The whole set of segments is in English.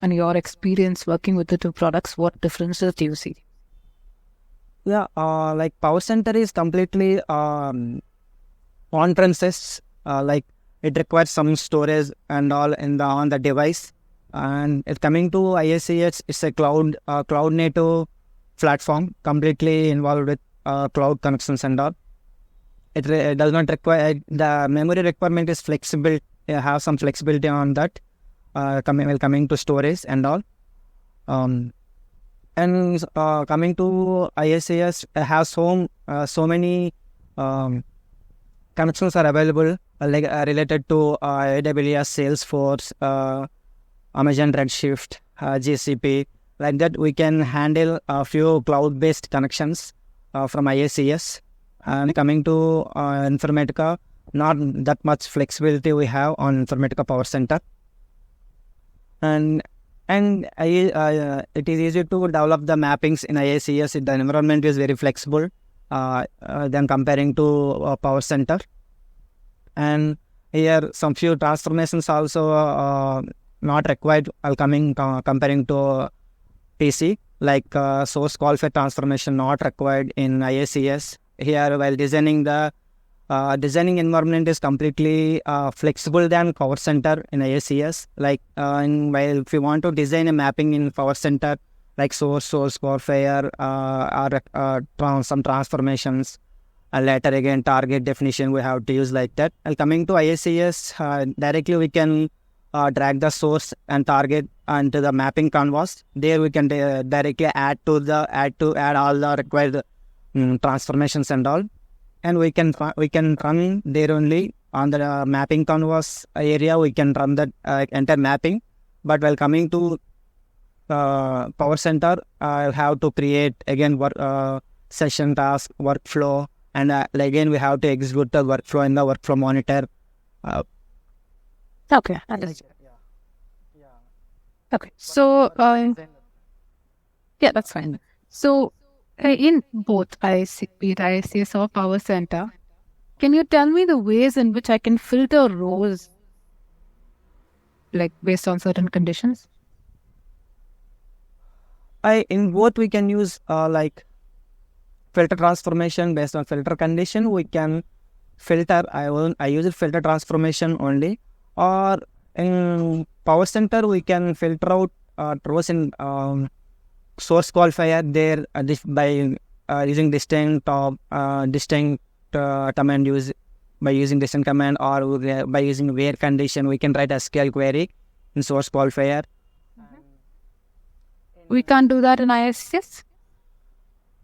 and your experience working with the two products, what differences do you see? Yeah, like PowerCenter is completely on-premises. Like it requires some storage and all on the device. And it's coming to IICS, it's a cloud native platform, completely involved with cloud connections and all. It does not require the memory requirement is flexible. Have some flexibility on that. Coming to storage and all. And coming to IICS, have so many connections are available related to AWS, Salesforce, Amazon Redshift, GCP. Like that, we can handle a few cloud-based connections from IICS. And coming to Informatica, not that much flexibility we have on Informatica PowerCenter. And it is easy to develop the mappings in IICS. The environment is very flexible than comparing to PowerCenter. And here some few transformations also not required comparing to PC, like source qualifier transformation not required in IICS. Here, while designing the designing environment is completely flexible than PowerCenter in IICS. Like while if you want to design a mapping in PowerCenter, like source qualifier or some transformations, later again target definition we have to use like that. And coming to IICS, directly we can drag the source and target into the mapping canvas. There we can directly add all the required transformations and all. And we can run there only on the mapping canvas area. We can run that entire mapping. But while coming to PowerCenter, I have to create again session task workflow, and again we have to execute the workflow in the workflow monitor. Okay, understood. Okay, so yeah, that's fine. So in both IICS or PowerCenter, can you tell me the ways in which I can filter rows, like based on certain conditions? In both we can use like filter transformation based on filter condition. We can filter. I use filter transformation only, or in PowerCenter we can filter out rows in source qualifier there by using distinct command by using distinct command, or by using where condition we can write a SQL query in source qualifier. We can't do that in IICS?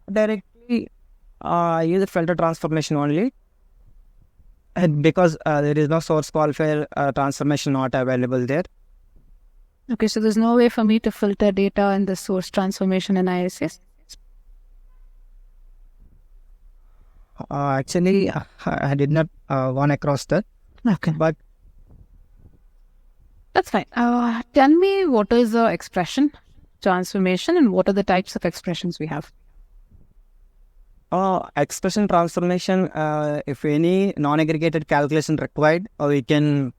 Directly use a filter transformation only, and because there is no source qualifier transformation not available there. Okay, so there's no way for me to filter data in the source transformation in IICS? Actually, I did not run across that. Okay. But that's fine. Tell me, what is the expression transformation and what are the types of expressions we have? Expression transformation, if any non-aggregated calculation required, we can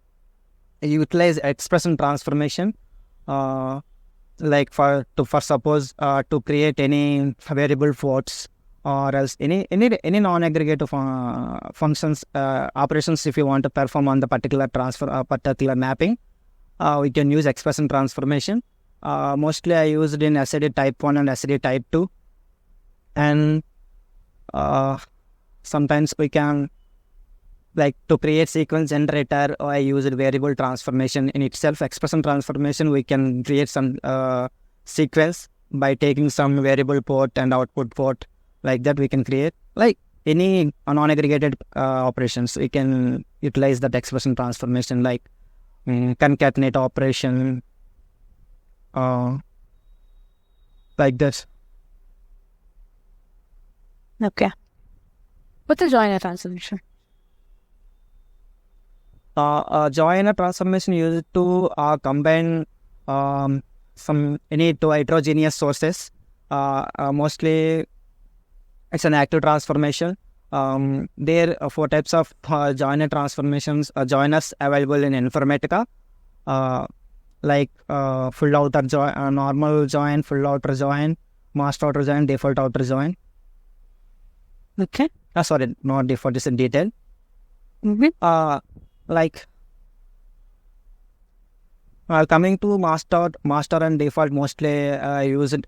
utilize expression transformation. Like for suppose to create any variable floats, or else any non-aggregated functions operations if you want to perform on the particular particular mapping, we can use expression transformation. Mostly I used in SID type 1 and SID type 2, and sometimes we can, like to create sequence generator, I used variable transformation in itself. Expression transformation, we can create some sequence by taking some variable port and output port. Like that we can create, like any non-aggregated operations. We can utilize that expression transformation, like concatenate operation, like this. Okay. What's a joiner transformation? Joiner transformation used to combine any two heterogeneous sources. Mostly it's an active transformation. There are 4 types of joiner transformations, joiners available in Informatica. like full outer join, normal join, full outer join, master outer join, default outer join. Okay. Sorry, not default, it's a detail. Like coming to master and default, mostly used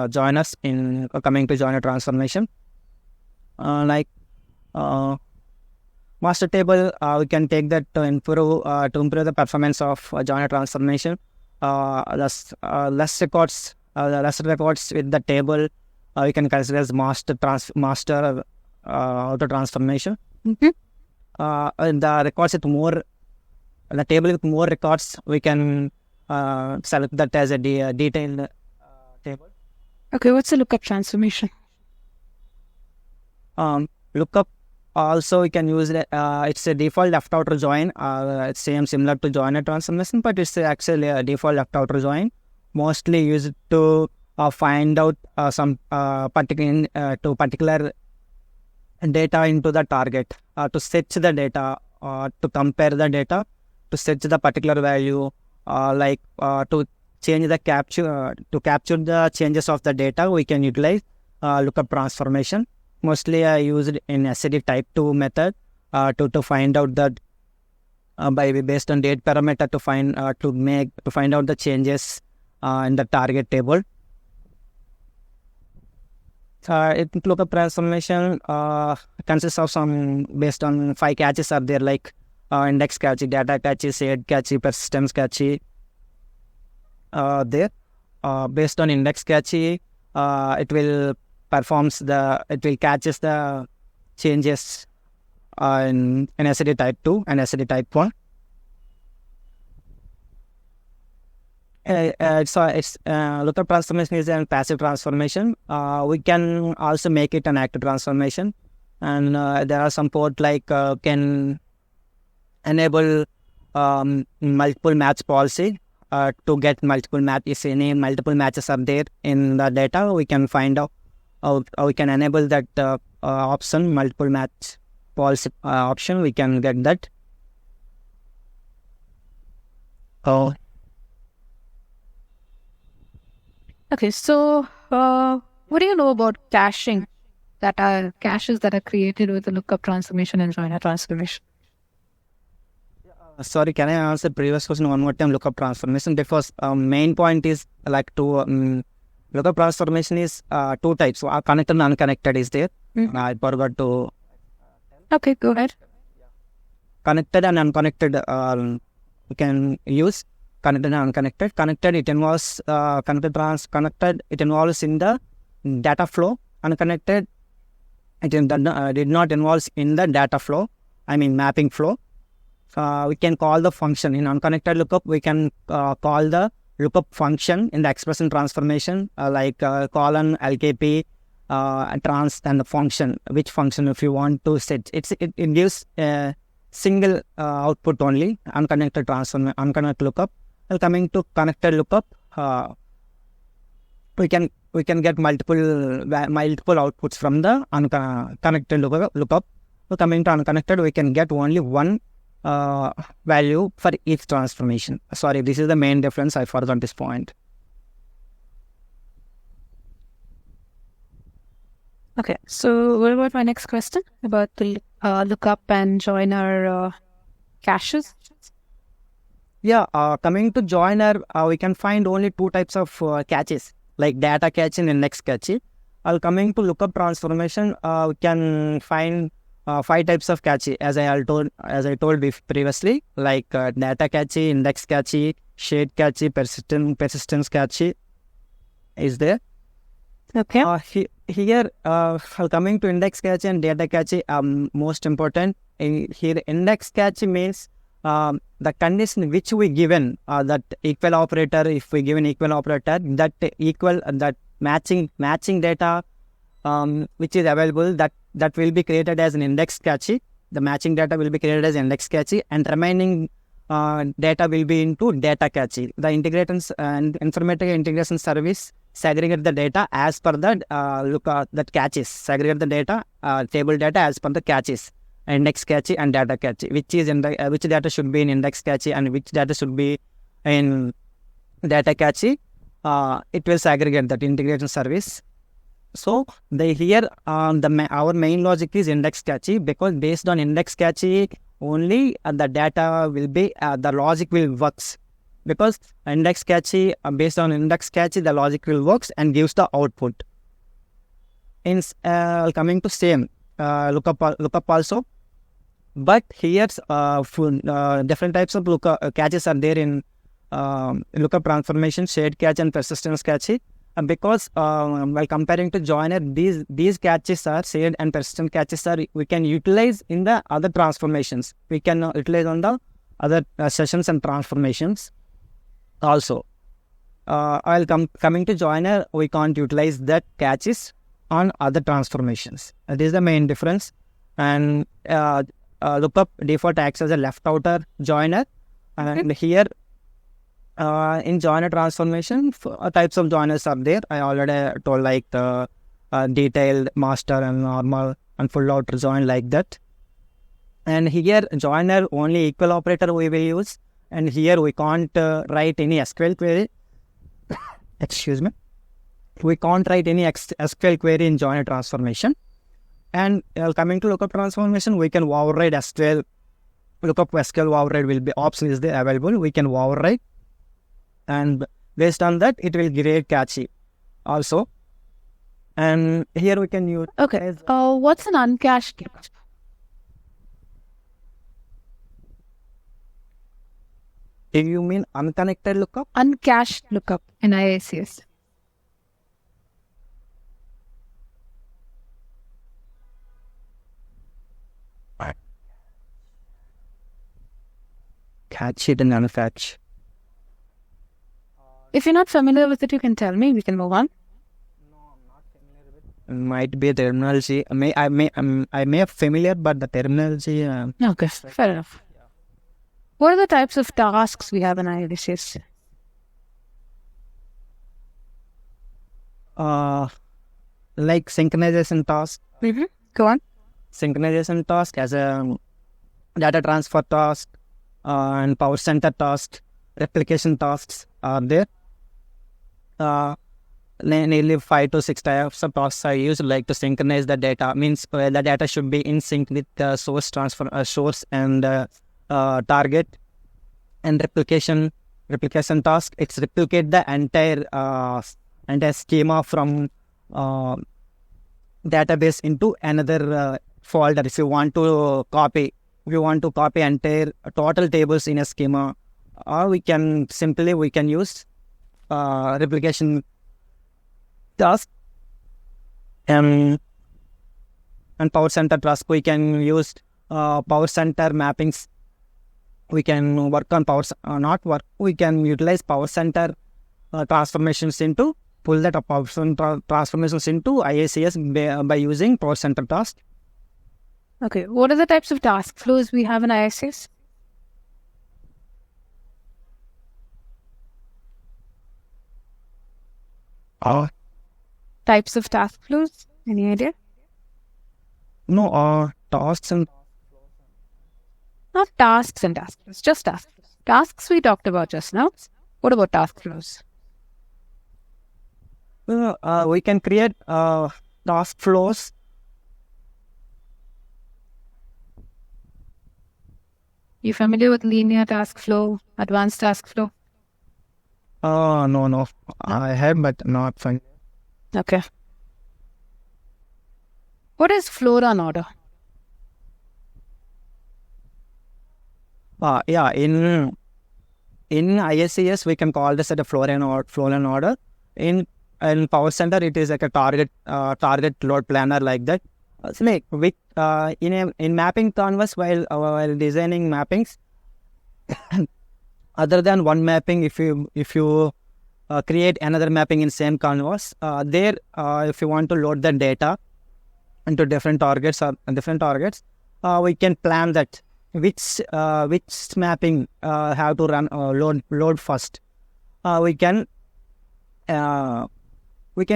joiners in coming to joiner transformation. Like master table, we can take that to improve the performance of joiner transformation. Less records with the table, we can consider as master auto transformation. And the records with more, the table with more records, we can select that as a detailed table. Okay, what's a lookup transformation? Lookup also we can use it. It's a default left outer join. It's similar to joiner transformation, but it's actually a default left outer join. Mostly used to find out some particular data into the target, to search the data, to compare the data, to search the particular value, to change the capture the changes of the data. We can utilize lookup transformation. Mostly I used in SAD type 2 method to find out that based on date parameter to find out the changes in the target table. Lookup transformation consists of some based on 5 caches are there, like index cache, data cache, shared cache, persistence cache. There, based on index cache, it will catches the changes in SAD type 2 and SAD type 1. Lookup transformation is a passive transformation. We can also make it an active transformation, and there are some port like can enable multiple match policy to get multiple match. If any multiple matches are there in the data, we can find out. We can enable that option, multiple match policy option. We can get that. Okay, so what do you know about caches that are created with the lookup transformation and joiner transformation? Sorry, can I answer the previous question one more time? Lookup transformation, because main point is like to lookup transformation is 2 types. So connected and unconnected is there. I forgot to. Okay, go ahead. Connected and unconnected we can use. Connected and unconnected. Connected, it involves connected. It involves in the data flow. Unconnected, it did not involve in the data flow. I mean mapping flow. We can call the function in unconnected lookup. We can call the lookup function in the expression transformation, like colon LKP trans and the function. Which function if you want to set? It gives a single output only. Unconnected lookup. Well, coming to connected lookup, we can get multiple outputs from the connected lookup. So coming to unconnected, we can get only one value for each transformation. Sorry, this is the main difference. I forgot this point. Okay, so what about my next question about the lookup and joiner caches? Yeah, coming to joiner, we can find only 2 types of caches, like data cache and index cache. Coming to lookup transformation, we can find 5 types of cache, as I told previously, like data cache, index cache, shared cache, persistence cache is there. Okay. Here, coming to index cache and data cache, most important. Here, index cache means the condition which we given that equal operator. If we given equal operator, that equal that matching data which is available, that will be created as an index cache. The matching data will be created as index cache, and remaining data will be into data cache. The integrators and Informatica integration service segregate the data as per the that caches. Segregate the data table data as per the caches. Index cache and data cache, which is in the which data should be in index cache and which data should be in data cache, it will segregate that integration service. So our main logic is index cache, because based on index cache only the data will be the logic will works, because index cache based on index cache the logic will works and gives the output. In coming to same lookup also, but here different types of caches are there in lookup transformation, shared cache and persistence cache. Because while comparing to joiner, these caches are shared and persistent caches are we can utilize in the other transformations. We can utilize on the other sessions and transformations also. While coming to joiner, we can't utilize that caches on other transformations. That is the main difference. And lookup default acts as a left outer joiner, and here in joiner transformation, types of joiners are there. I already told, like the detailed, master and normal and full outer join, like that. And here joiner only equal operator we will use, and here we can't write any SQL query. Excuse me. We can't write any SQL query in joiner transformation. And coming to lookup transformation, we can override SQL. Lookup SQL override will be option is there available. We can override, and based on that it will create cache also. And here we can use. Okay. What's an uncached lookup? If you mean unconnected lookup? Uncached lookup in IICS. Catch it and uncatch. If you're not familiar with it, you can tell me. We can move on. Might be a terminology. I may have familiar, but the terminology. Okay, fair enough. What are the types of tasks we have in IICS? Like synchronization task. Mm-hmm. Go on. Synchronization task as a data transfer task and PowerCenter task, replication tasks are there. Nearly 5 to 6 types of tasks I use, like to synchronize the data. Means the data should be in sync with the source source and target. And replication task, it's replicate the entire schema from database into another folder. If you want to copy entire total tables in a schema, or we can use replication task. And PowerCenter task, we can use PowerCenter mappings. We can work on we can utilize PowerCenter transformations into pull that PowerCenter transformations into IICS by using PowerCenter task. Okay, what are the types of task flows we have in IICS? Types of task flows? Any idea? No, tasks and... Not tasks and task flows, just task flows. Tasks we talked about just now. What about task flows? We can create task flows. You familiar with linear task flow, advanced task flow? No. I have, but not fun. Okay. What is flow run order? Yeah, in IICS we can call this as a flow run order. In PowerCenter it is like a target load planner, like that. So like with in mapping canvas, while designing mappings, other than one mapping, if you create another mapping in same canvas, if you want to load the data into different targets, we can plan that which mapping have to run load first. We can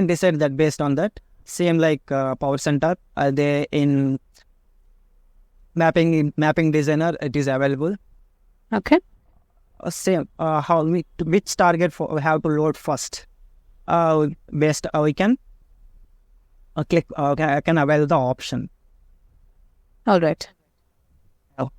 decide that based on that. Same like PowerCenter, they in mapping designer it is available. Okay. same. Which target we have to load first? We can click. I can avail the option. All right. Oh.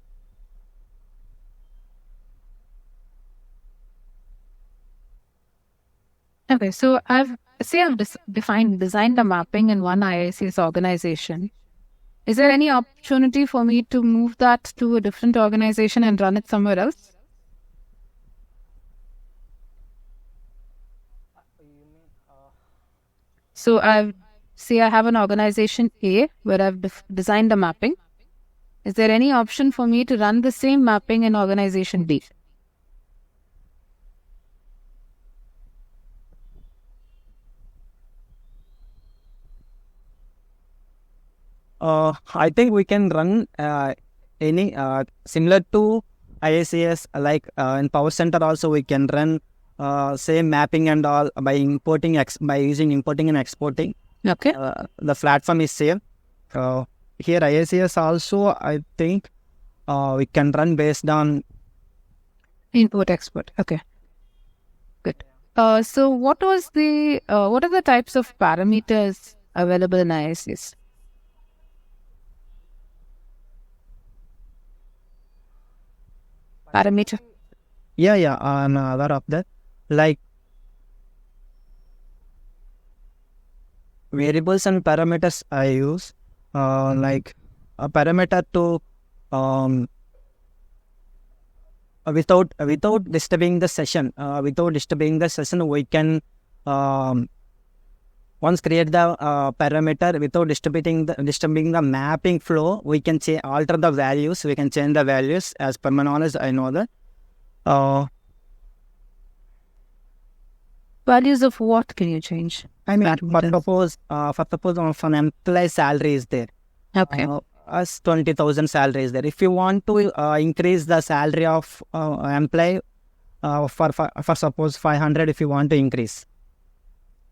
Okay, so I've designed the mapping in one IICS organization. Is there any opportunity for me to move that to a different organization and run it somewhere else? So I have an organization A where I've designed the mapping. Is there any option for me to run the same mapping in organization B? I think we can run any similar to IICS, like in PowerCenter also we can run same mapping and all by using importing and exporting. Okay. The platform is same. Here IICS also, I think we can run based on import export. Okay. Good. So what are the types of parameters available in IICS? Parameter. Yeah, I'm aware of that. Like variables and parameters I use, like a parameter to without disturbing the session. We can once create the parameter without disturbing the mapping flow. We can alter the values. We can change the values as per my knowledge. I know that. Values of what can you change? I mean, for suppose if an employee salary is there. Okay. As 20,000 salary is there. If you want to increase the salary of employee for suppose 500, if you want to increase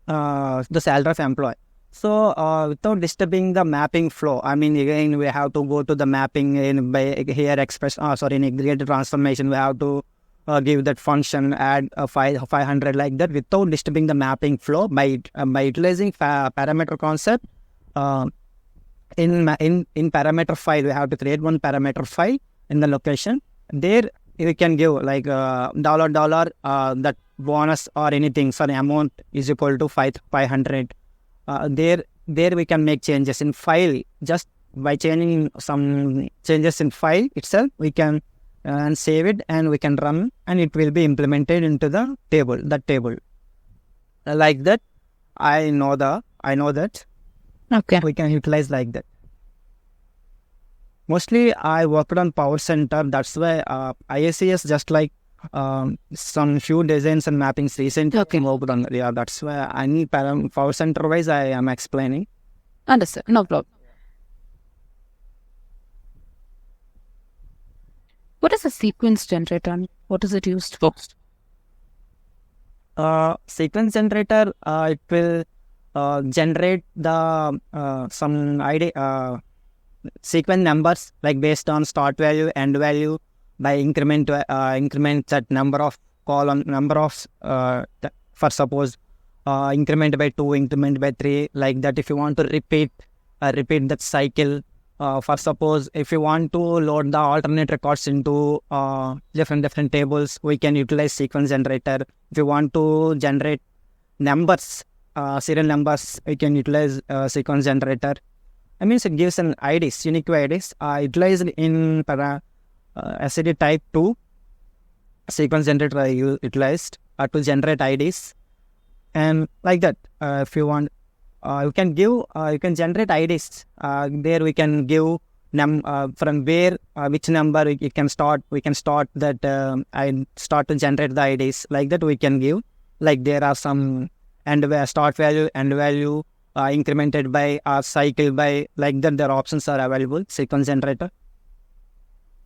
the salary of employee. So without disturbing the mapping flow, I mean, again, we have to go to the mapping in aggregated transformation. We have to give that function, add 500 like that without disturbing the mapping flow by utilizing parameter concept. In parameter file, we have to create one parameter file in the location. There we can give like $, that bonus or anything. So the amount is equal to 500. There we can make changes in file. Just by changing some changes in file itself, we can and save it, and we can run, and it will be implemented into the table. Like that, I know that. Okay. We can utilize like that. Mostly, I worked on PowerCenter. That's why IICS just like some few designs and mappings recently. Okay. Worked on. Yeah, that's why I need PowerCenter wise. I am explaining. Understood. No problem. What is a sequence generator and what is it used for? Sequence generator, it will generate the some ID sequence numbers like based on start value, end value by increment that number of column for suppose increment by 2, increment by 3, like that. If you want to repeat that cycle. For suppose if you want to load the alternate records into different tables, we can utilize sequence generator. If you want to generate numbers, serial numbers, we can utilize sequence generator. I mean, it gives an IDs, unique IDs, utilized in SCD type 2. Sequence generator I utilized to generate IDs, and like that. If you want. You can generate IDs. There we can give from where which number we can start. We can start that I start to generate the IDs like that. We can give like there are some start value, end value, incremented by cycle by like that. Their options are available. Sequence generator.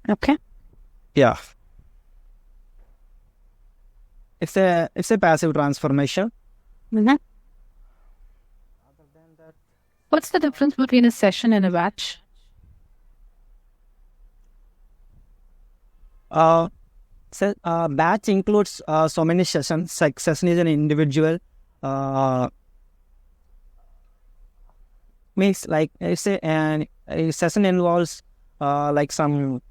Okay. Yeah. It's a passive transformation. Mm-hmm. What's the difference between a session and a batch? So batch includes so many sessions. Like session is an individual. Means like I say, and a session involves like some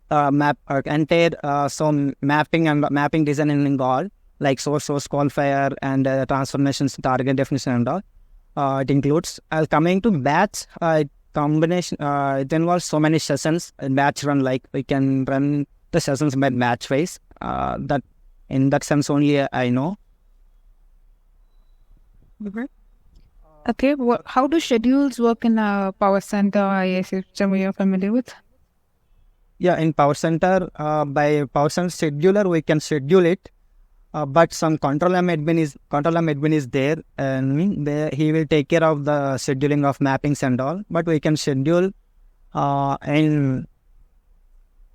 map or entire some mapping and mapping design involved, like source qualifier and transformations, target definition and all. It includes. Coming to batch, combination. It involves so many sessions. Batch run, like we can run the sessions by batch wise. That in that sense only I know. Okay, how do schedules work in a PowerCenter IICS system you're familiar with? Yeah, in PowerCenter, by PowerCenter scheduler, we can schedule it. But some control M admin is there, and he will take care of the scheduling of mappings and all. But we can schedule in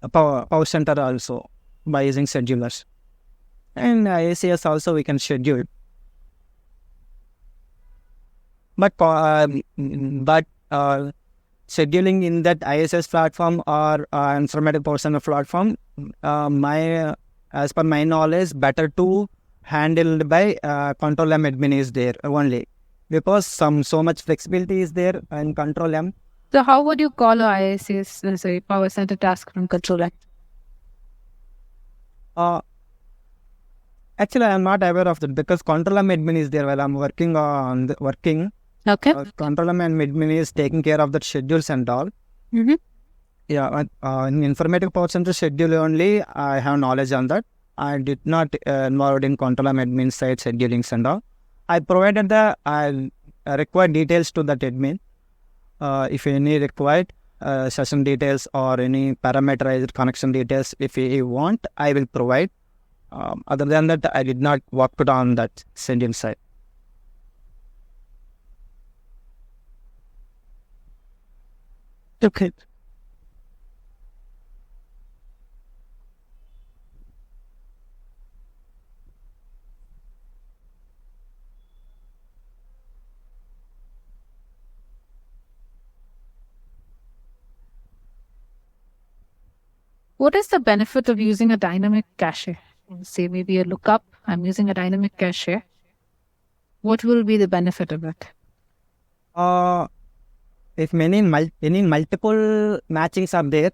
PowerCenter also by using schedulers. And IICS also we can schedule. But scheduling in that IICS platform or Informatica PowerCenter platform, as per my knowledge, better to handled by Control M admin is there only, because so much flexibility is there in Control M. So how would you call a IICS, sorry, PowerCenter task from Control M? Actually, I am not aware of that, because Control M admin is there while I am working. Okay. Control M admin is taking care of the schedules and all. Mm-hmm. Yeah, in Informatica PowerCenter schedule only, I have knowledge on that. I did not involved in Control M admin side schedulings and all. I provided the required details to that admin. If any required session details or any parameterized connection details, if he want, I will provide. Other than that, I did not work on that schedule side. Okay. What is the benefit of using a dynamic cache? Say maybe a lookup, I'm using a dynamic cache. What will be the benefit of it? If any multiple matchings are there,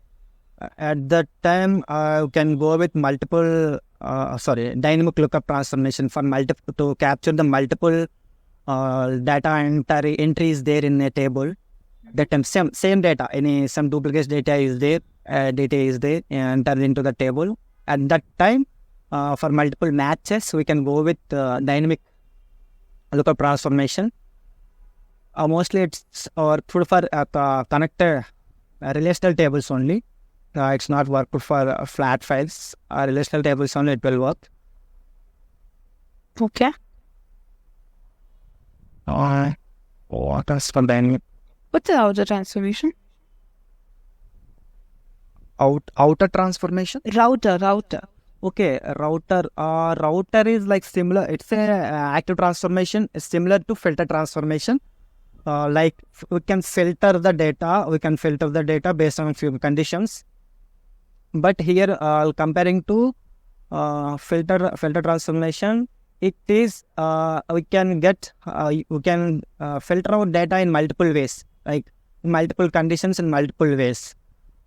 at that time you can go with dynamic lookup transformation for to capture the multiple data entries there in a table. That time same data, some duplicate data is there, and turned into the table. At that time, for multiple matches, we can go with dynamic lookup transformation. Mostly it's workful for connected relational tables only. It's not workful for flat files. Relational tables only it will work. Okay. What else for dynamic? What's the outer transformation? Outer transformation? Router. Okay, router. Router is like similar. It's a active transformation. It's similar to filter transformation. Like we can filter the data based on few conditions. But here, comparing to filter transformation, it is we can filter out data in multiple ways, like multiple conditions in multiple ways.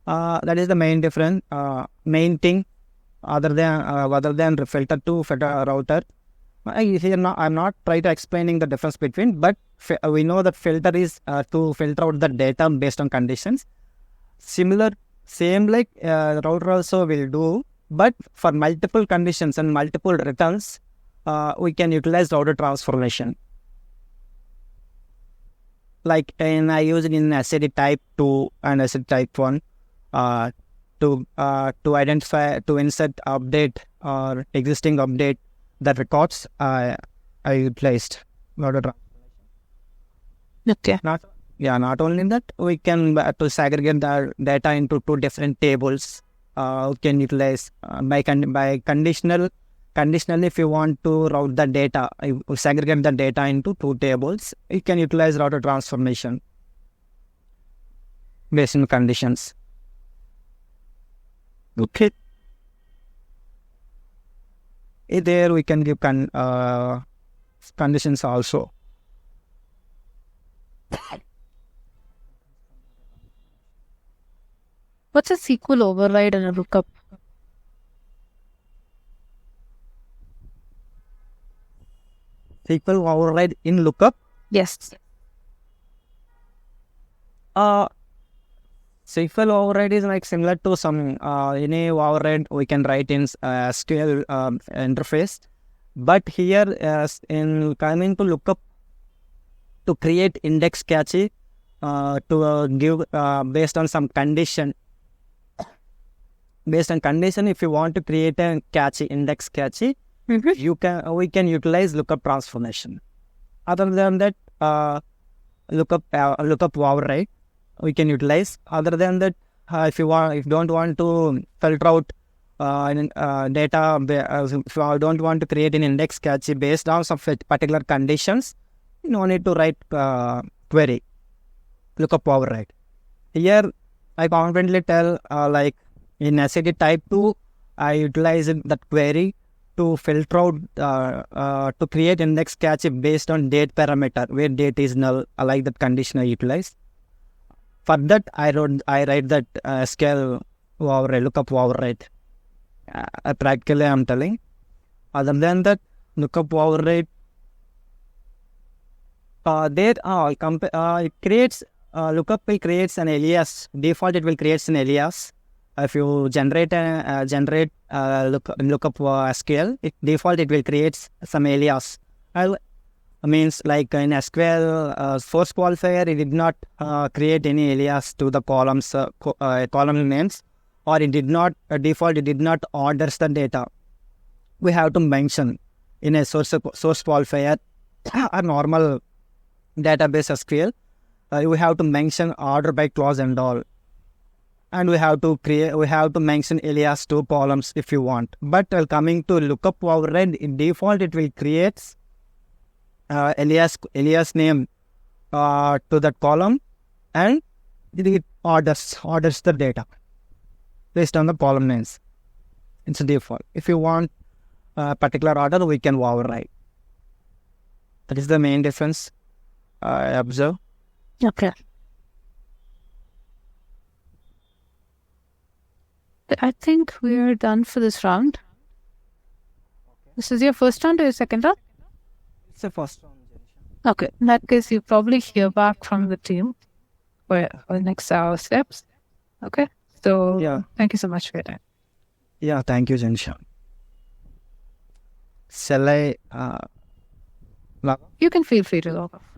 That is the main difference, main thing, other than filter to filter router. I'm not trying to explaining the difference between, but we know that filter is to filter out the data based on conditions. Same like router also will do, but for multiple conditions and multiple returns, we can utilize router transformation. Like I use it in SAD type 2 and SAD type 1 to identify, to insert, update or existing update the records I utilized router transformation. Okay. Not only that, we can to segregate the data into two different tables. We can utilize by conditional. Conditionally, if you want to route the data, segregate the data into two tables, you can utilize router transformation based on conditions. Okay. There we can give conditions also. What's a SQL override and a lookup? SQL override in lookup. Yes. SQL override is like similar to some any override we can write in SQL interface, but here in coming to lookup, to create index cache, to give based on some condition. Based on condition, if you want to create a cache, index cache, we can utilize lookup transformation. Other than that, lookup override we can utilize. Other than that, if you don't want to filter out data, if you don't want to create an index cache based on some particular conditions, no need to write query lookup override. Here I confidently tell like in SAT type 2, I utilize that query to filter out to create index cache based on date parameter, where date is null. I like that condition I utilize. For that, I write that SQL override, lookup override. Practically, I'm telling. Other than that, lookup override, it creates lookup will creates an alias. Default, it will create an alias. If you generate lookup SQL, default it will create some alias. Means like in SQL force qualifier, it did not create any alias to the columns column names, or it did not default. It did not orders the data. We have to mention in a source qualifier a normal database SQL. We have to mention order by clause and all. And we have to mention alias to columns if you want. But coming to lookup override, in default it will create alias name to that column, and it orders the data based on the column names. It's a default. If you want a particular order, we can override. That is the main difference I observe. Okay. I think we're done for this round. This is your first round or your second round? It's the first round. Okay. In that case, you probably hear back from the team for the next steps. Okay. So, Yeah. Thank you so much for your time. Yeah, thank you, Janisha. Shall I? You can feel free to log off.